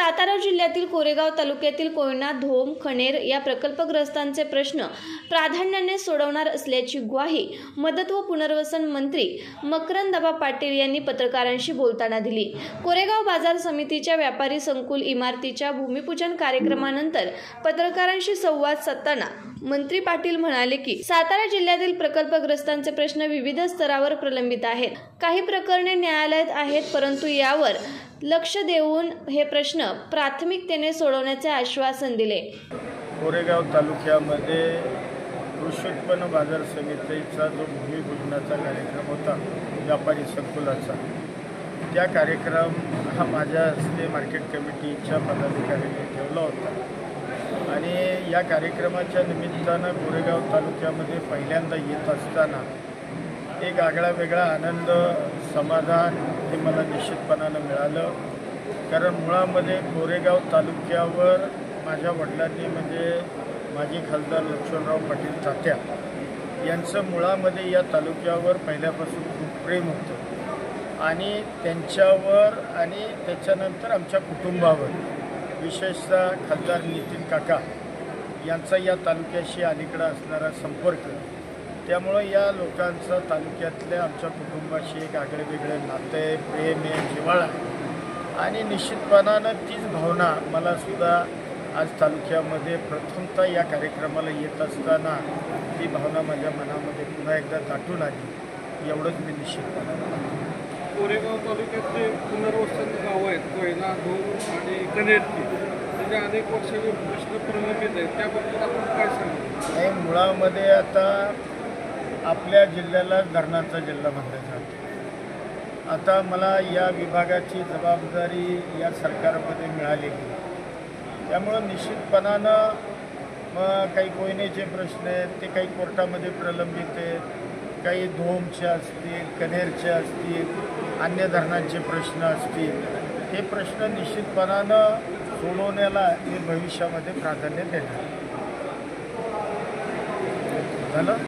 सातारा जिल्ह्यातील कोरेगाव तालुक्यातील कोयना, धोम, खनेर या प्रकल्पग्रस्तांचे प्रश्न प्राधान्याने सोडवणार असल्याची ग्वाही मदत व पुनर्वसन मंत्री मकरंदअप्पा पाटील यांनी पत्रकारांशी बोलताना दिली। कोरेगाव बाजार समितीच्या व्यापारी संकुल इमारतीच्या भूमिपूजन कार्यक्रमानंतर पत्रकारांशी संवाद साधताना मंत्री पाटील म्हणाले की सातारा जिल्ह्यातील प्रकल्पग्रस्तांचे प्रश्न विविध स्तरावर प्रलंबित आहेत। काही प्रकरणे न्यायालयात आहेत, परंतु यावर लक्ष देऊन हे प्रश्न प्राथमिकतेने सोडवण्याचे आश्वासन दिले। कोरेगाव तालुक्यामध्ये कृषी उत्पन्न बाजार समितीचा जो भूमिपूजनाचा कार्यक्रम होता व्यापारी संकुलाचा, त्या कार्यक्रम हा माझ्या हस्ते मार्केट कमिटीच्या पदाधिकाऱ्यांनी ठेवला होता आणि या कार्यक्रमाच्या निमित्तानं कोरेगाव तालुक्यामध्ये पहिल्यांदा येत असताना एक आगळा वेगळा आनंद, समाधान हे मला निश्चितपणानं मिळालं। कारण मुळामध्ये कोरेगाव तालुक्यावर माझ्या वडिलांनी म्हणजे माजी खासदार लक्ष्मणराव पाटील तात्या यांचं मुळामध्ये या तालुक्यावर पहिल्यापासून खूप प्रेम होतं आणि त्यांच्यावर आणि त्याच्यानंतर आमच्या कुटुंबावर, विशेषतः खासदार नितीन काका यांचा या तालुक्याशी अलीकडे असणारा संपर्क, त्यामुळे या लोकांचा तालुक्यातल्या आमच्या कुटुंबाशी एक आगळे वेगळे नाते, प्रेम आहे, जिव्हाळा आणि निश्चितपणानं तीच भावना मला सुद्धा आज तालुक्यामध्ये प्रथमतः या कार्यक्रमाला येत असताना ती भावना माझ्या मनामध्ये पुन्हा एकदा दाटून आली, एवढंच मी निश्चितपणानं। कोरेगाव तालुक्यातले पुनर्वसन गावं आहेत, कोयना, धोम आणि कनेरची, म्हणजे अनेक वर्षाचे प्रश्न प्रलंबित आहेत, त्याबद्दल आपण काय सांगू? नाही, मुळामध्ये आता आपल्या जिल्ह्याला धरणाचा जिल्हा म्हटलं जातं। आता मला या विभागाची जबाबदारी या सरकारमध्ये मिळालेली, त्यामुळं निश्चितपणानं काही कोयनेचे प्रश्न आहेत ते काही कोर्टामध्ये प्रलंबित आहेत, काही धोमचे असतील, कनेरचे असतील, अन्य धरणांचे प्रश्न असतील, हे प्रश्न निश्चितपणानं सोडवण्याला मी भविष्यामध्ये प्राधान्य देणार। झालं?